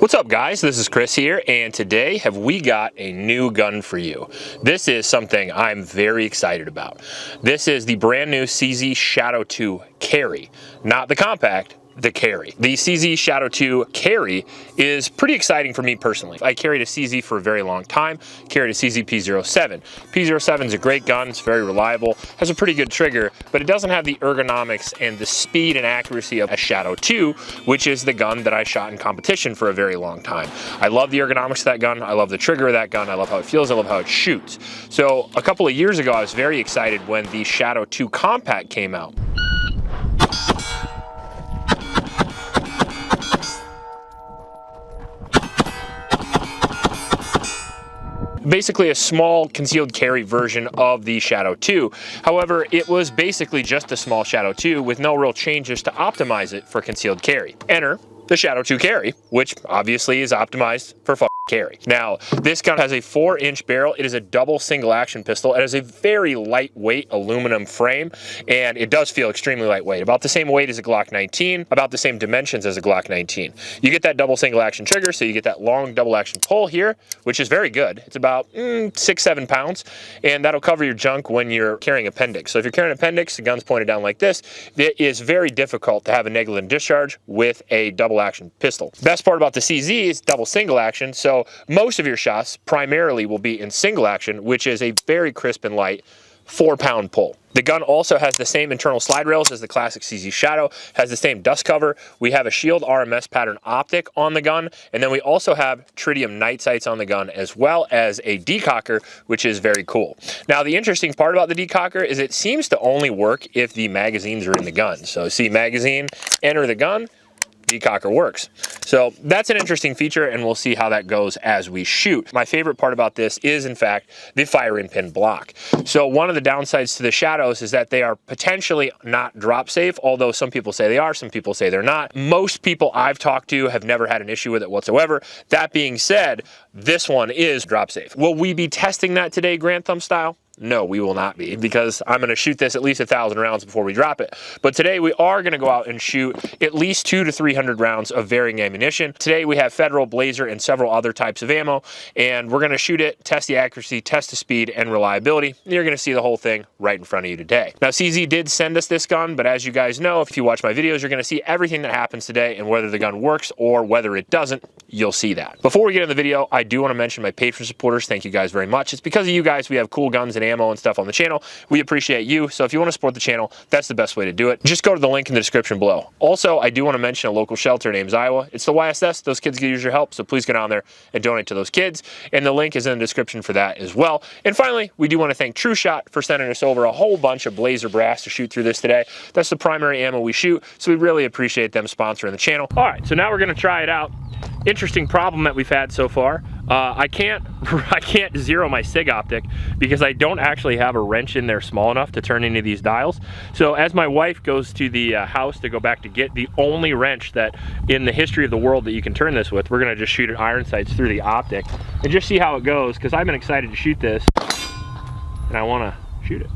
What's up, guys? This is Chris here, and today we got a new gun for you. This is something I'm very excited about. This is the brand new CZ Shadow 2 Carry, not the compact, the Carry. The CZ Shadow 2 Carry is pretty exciting for me personally. I carried a CZ for a very long time, carried a CZ P07. P07 is a great gun, it's very reliable, has a pretty good trigger, but it doesn't have the ergonomics and the speed and accuracy of a Shadow 2, which is the gun that I shot in competition for a very long time. I love the ergonomics of that gun, I love the trigger of that gun, I love how it feels, I love how it shoots. So a couple of years ago, I was very excited when the Shadow 2 Compact came out. Basically a small concealed carry version of the Shadow 2. However, it was basically just a small Shadow 2 with no real changes to optimize it for concealed carry. Enter the Shadow 2 Carry, which obviously is optimized for carry. Now, this gun has a 4-inch barrel. It is a double single action pistol. It has a very lightweight aluminum frame, and it does feel extremely lightweight. About the same weight as a Glock 19, about the same dimensions as a Glock 19. You get that double single action trigger, so you get that long double action pull here, which is very good. It's about 6-7 pounds, and that'll cover your junk when you're carrying appendix. So if you're carrying appendix, the gun's pointed down like this, it is very difficult to have a negligent discharge with a double action pistol. Best part about the CZ is double single action, so most of your shots primarily will be in single action, which is a very crisp and light 4-pound pull. The gun also has the same internal slide rails as the classic CZ Shadow, has the same dust cover. We have a shield RMS pattern optic on the gun, and then we also have tritium night sights on the gun, as well as a decocker, which is very cool. Now, the interesting part about the decocker is it seems to only work if the magazines are in the gun. So see magazine, enter the gun, decocker works. So that's an interesting feature, and we'll see how that goes as we shoot. My favorite part about this is, in fact, the fire-in pin block. So one of the downsides to the Shadows is that they are potentially not drop safe, although some people say they are, some people say they're not. Most people I've talked to have never had an issue with it whatsoever. That being said, this one is drop safe. Will we be testing that today, Grand Thumb style? No, we will not be, because I'm going to shoot this at least 1,000 rounds before we drop it. But today we are going to go out and shoot at least 200 to 300 rounds of varying ammunition. Today we have Federal, Blazer, and several other types of ammo, and we're going to shoot it, test the accuracy, test the speed and reliability. You're going to see the whole thing right in front of you today. Now, CZ did send us this gun, but as you guys know, if you watch my videos, you're going to see everything that happens today, and whether the gun works or whether it doesn't, you'll see that. Before we get in the video, I do want to mention my Patreon supporters. Thank you guys very much. It's because of you guys we have cool guns and ammo and stuff on the channel. We appreciate you. So if you want to support the channel, that's the best way to do it. Just go to the link in the description below. Also, I do want to mention a local shelter in Ames, Iowa. It's the YSS. Those kids could use your help, so please go down there and donate to those kids. And the link is in the description for that as well. And finally, we do want to thank True Shot for sending us over a whole bunch of Blazer brass to shoot through this today. That's the primary ammo we shoot, so we really appreciate them sponsoring the channel. All right, so now we're going to try it out. Interesting problem that we've had so far. I can't zero my SIG optic because I don't actually have a wrench in there small enough to turn any of these dials. So as my wife goes to the house to go back to get the only wrench that in the history of the world that you can turn this with, we're gonna just shoot at iron sights through the optic and just see how it goes, because I've been excited to shoot this and I wanna shoot it.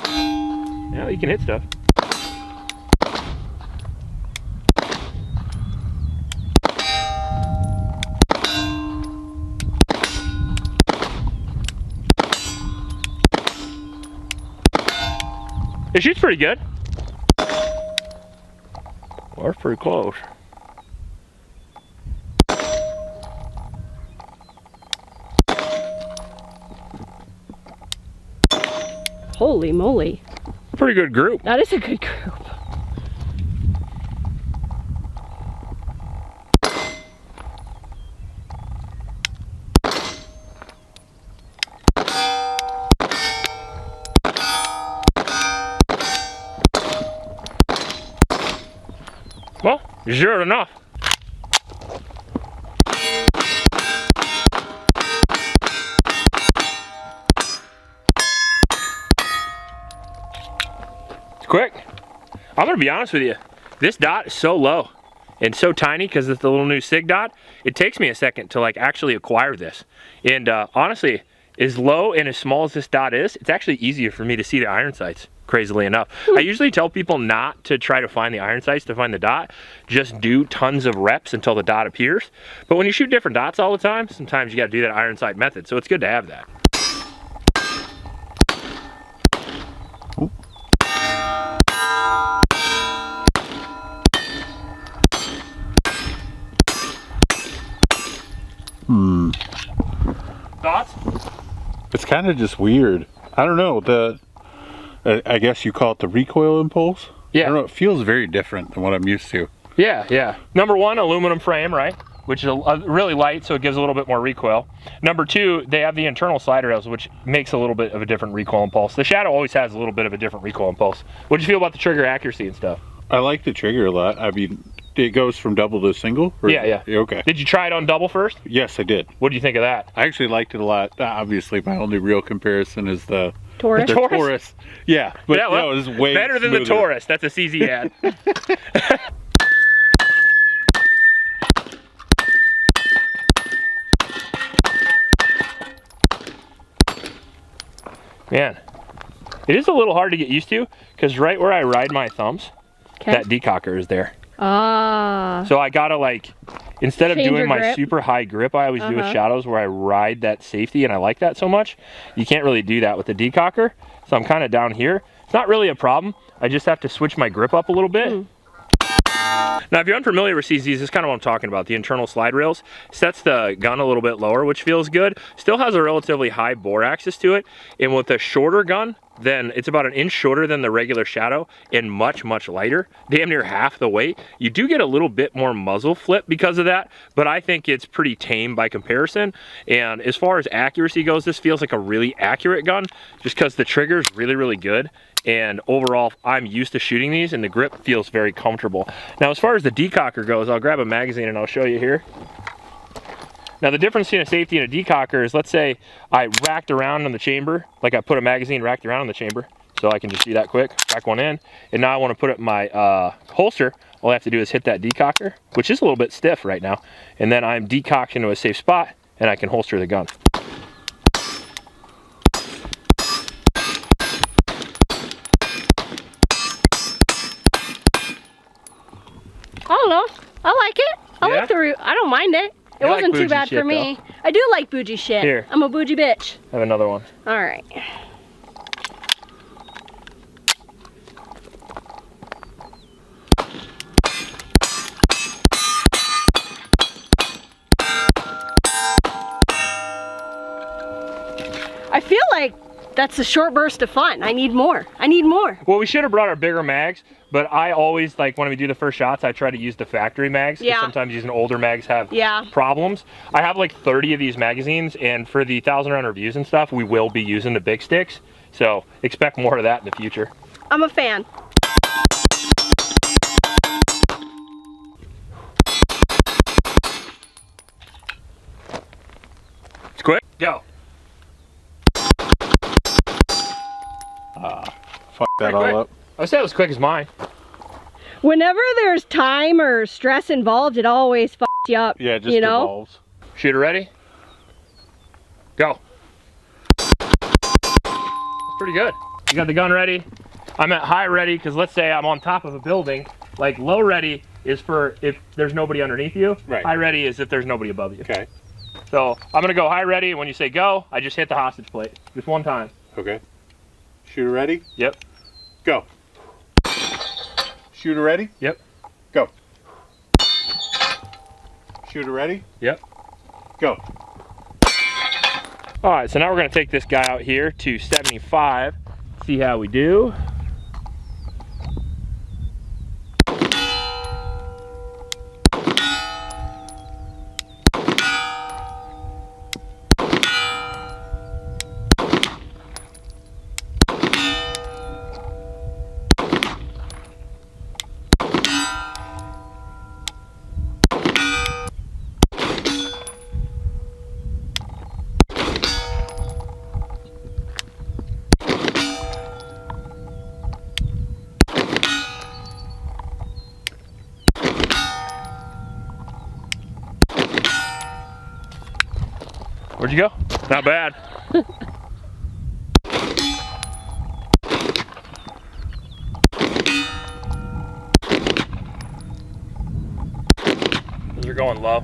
Yeah, you can hit stuff. It shoots pretty good. Well, it's pretty close. Holy moly. Pretty good group. That is a good group. Well, sure enough. It's quick. I'm gonna be honest with you. This dot is so low and so tiny because it's the little new SIG dot. It takes me a second to like actually acquire this. And honestly, as low and as small as this dot is, it's actually easier for me to see the iron sights. crazily enough. I usually tell people not to try to find the iron sights to find the dot. Just do tons of reps until the dot appears. But when you shoot different dots all the time, sometimes you got to do that iron sight method. So it's good to have that. Thoughts? It's kind of just weird. I don't know, I guess you call it the recoil impulse? Yeah. I don't know, it feels very different than what I'm used to. Yeah, yeah. Number one, aluminum frame, right? Which is really light, so it gives a little bit more recoil. Number two, they have the internal slider rails, which makes a little bit of a different recoil impulse. The Shadow always has a little bit of a different recoil impulse. What do you feel about the trigger accuracy and stuff? I like the trigger a lot. I mean, it goes from double to single? Or, yeah. Okay. Did you try it on double first? Yes, I did. What do you think of that? I actually liked it a lot. Obviously, my only real comparison is the Taurus. The Taurus. Yeah, but yeah, well, no, it's way better than smoother. the Taurus. That's a CZ ad. Man, it is a little hard to get used to because right where I ride my thumbs, that decocker is there. Ah. So I gotta like, instead of Change doing your my grip. super high grip I always do with Shadows where I ride that safety and I like that so much, you can't really do that with the decocker. So I'm kind of down here. It's not really a problem. I just have to switch my grip up a little bit. Now, if you're unfamiliar with CZs, this is kind of what I'm talking about. The internal slide rails sets the gun a little bit lower, which feels good. Still has a relatively high bore axis to it. And with a shorter gun, then it's about an inch shorter than the regular Shadow and much, much lighter, damn near half the weight. You do get a little bit more muzzle flip because of that, but I think it's pretty tame by comparison. And as far as accuracy goes, this feels like a really accurate gun just because the trigger is really, really good. And overall, I'm used to shooting these and the grip feels very comfortable. Now, as far as the decocker goes, I'll grab a magazine and I'll show you here. Now, the difference between a safety and a decocker is, let's say I racked around in the chamber, like I put a magazine racked around in the chamber, so I can just do that quick, rack one in, and now I want to put it in my holster. All I have to do is hit that decocker, which is a little bit stiff right now, and then I'm decocked into a safe spot, and I can holster the gun. I don't know. I like it. I Yeah? like the I don't mind it. It You like wasn't too bougie bad shit, for me. I do like bougie shit. Here. I'm a bougie bitch. I have another one. All right. I feel like that's a short burst of fun. I need more. I need more. Well, we should have brought our bigger mags, but I always, like, when we do the first shots, I try to use the factory mags. 'Cause Yeah. sometimes using older mags have Yeah. problems. I have like 30 of these magazines, and for the 1,000-round reviews and stuff, we will be using the big sticks. So expect more of that in the future. I'm a fan. It's quick. Go. Fuck that Pretty all quick. up. I would say it was quick as mine. Whenever there's time or stress involved, it always fucks you up. Yeah, it just you know? evolves. Shooter ready? Go. Pretty good. You got the gun ready. I'm at high ready because let's say I'm on top of a building. Like low ready is for if there's nobody underneath you. Right. High ready is if there's nobody above you. Okay. So I'm gonna go high ready. When you say go, I just hit the hostage plate. Just one time. Okay. Shooter ready? Yep. Go. Shooter ready? Yep. Go. Shooter ready? Yep. Go. All right, so now we're gonna take this guy out here to 75, see how we do. Where'd you go? Not bad. going low.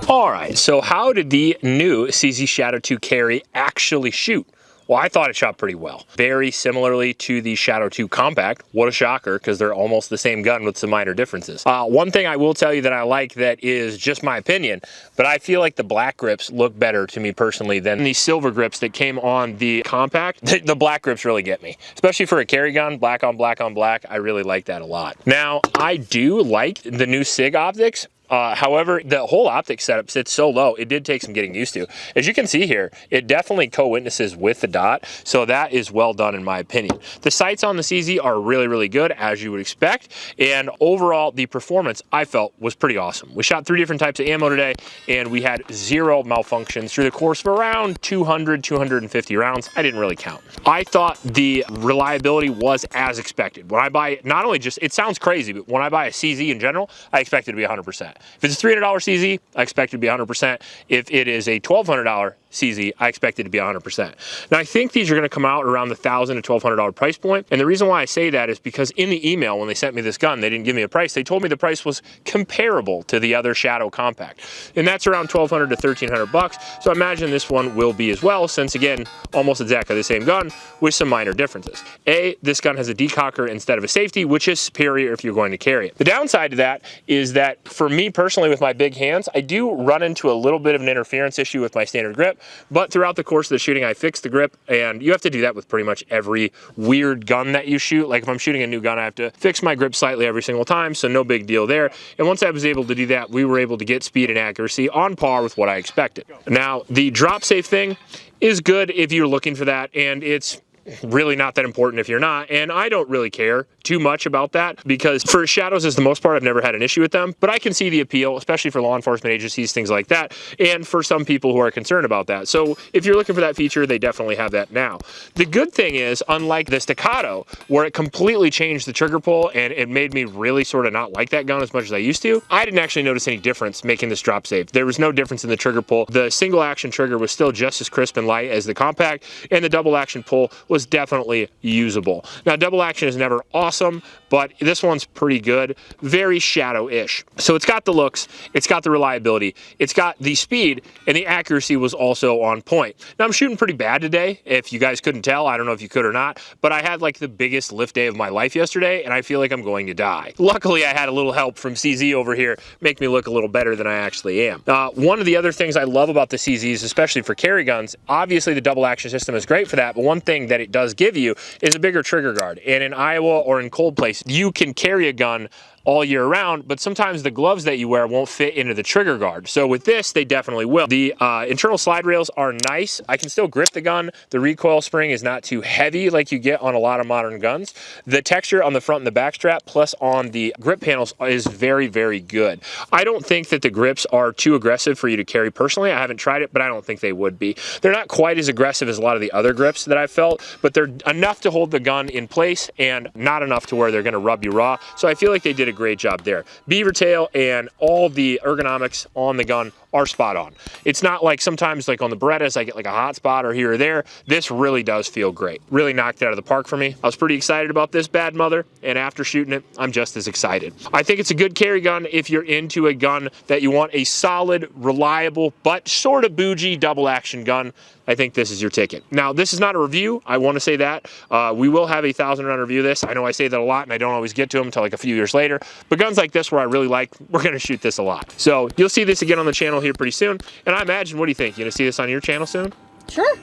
All right, so how did the new CZ Shadow 2 carry actually shoot? Well, I thought it shot pretty well. Very similarly to the Shadow 2 Compact. What a shocker, because they're almost the same gun with some minor differences. One thing I will tell you that I like that is just my opinion, but I feel like the black grips look better to me personally than the silver grips that came on the Compact. The black grips really get me, especially for a carry gun, black on black on black. I really like that a lot. Now, I do like the new SIG optics. However, the whole optic setup sits so low, it did take some getting used to. As you can see here, it definitely co-witnesses with the dot, so that is well done in my opinion. The sights on the CZ are really, really good, as you would expect, and overall, the performance, I felt, was pretty awesome. We shot 3 different types of ammo today, and we had 0 malfunctions through the course of around 200, 250 rounds. I didn't really count. I thought the reliability was as expected. When I buy, not only just, it sounds crazy, but when I buy a CZ in general, I expect it to be 100%. If it's a $300 CZ, I expect it to be 100%. If it is a $1,200 CZ, I expect it to be 100%. Now, I think these are going to come out around the $1,000 to $1,200 price point. And the reason why I say that is because in the email, when they sent me this gun, they didn't give me a price. They told me the price was comparable to the other Shadow Compact. And that's around $1,200 to $1,300. So I imagine this one will be as well, since again, almost exactly the same gun with some minor differences. A, this gun has a decocker instead of a safety, which is superior if you're going to carry it. The downside to that is that for me personally, with my big hands, I do run into a little bit of an interference issue with my standard grip. But throughout the course of the shooting, I fixed the grip, and you have to do that with pretty much every weird gun that you shoot. Like if I'm shooting a new gun, I have to fix my grip slightly every single time, so no big deal there. And once I was able to do that, we were able to get speed and accuracy on par with what I expected. Now, the drop safe thing is good if you're looking for that, and it's really not that important if you're not, and I don't really care too much about that, because for shadows, as the most part, I've never had an issue with them, but I can see the appeal, especially for law enforcement agencies, things like that, and for some people who are concerned about that. So if you're looking for that feature, they definitely have that now. The good thing is, unlike the Staccato, where it completely changed the trigger pull and it made me really sort of not like that gun as much as I used to, I didn't actually notice any difference making this drop safe. There was no difference in the trigger pull. The single action trigger was still just as crisp and light as the Compact, and the double action pull was definitely usable. Now, double action is never awesome, but this one's pretty good, very Shadow-ish. So it's got the looks, it's got the reliability, it's got the speed, and the accuracy was also on point. Now, I'm shooting pretty bad today. If you guys couldn't tell, I don't know if you could or not, but I had like the biggest lift day of my life yesterday, and I feel like I'm going to die. Luckily, I had a little help from CZ over here, make me look a little better than I actually am. One of the other things I love about the CZs, especially for carry guns, obviously the double action system is great for that, but one thing that it does give you is a bigger trigger guard. And in Iowa or in cold place, you can carry a gun all year round, but sometimes the gloves that you wear won't fit into the trigger guard. So with this, they definitely will. The internal slide rails are nice. I can still grip the gun. The recoil spring is not too heavy like you get on a lot of modern guns. The texture on the front and the back strap, plus on the grip panels, is very, very good. I don't think that the grips are too aggressive for you to carry personally. I haven't tried it, but I don't think they would be. They're not quite as aggressive as a lot of the other grips that I've felt, but they're enough to hold the gun in place and not enough to where they're gonna rub you raw. So I feel like they did a great job there. Beaver tail and all the ergonomics on the gun are spot on. It's not like sometimes like on the Berettas, I get like a hot spot or here or there. This really does feel great. Really knocked it out of the park for me. I was pretty excited about this bad mother, and after shooting it, I'm just as excited. I think it's a good carry gun if you're into a gun that you want a solid, reliable, but sort of bougie double action gun. I think this is your ticket. Now, this is not a review. I want to say that. We will have a 1,000-round review of this. I know I say that a lot, and I don't always get to them until like a few years later. But guns like this, where I really like, we're going to shoot this a lot. So you'll see this again on the channel here pretty soon. And I imagine, what do you think? You going to see this on your channel soon? Sure.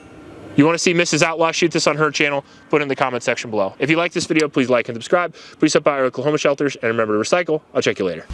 You want to see Mrs. Outlaw shoot this on her channel? Put it in the comment section below. If you like this video, please like and subscribe. Please help out our Oklahoma shelters, and remember to recycle. I'll check you later.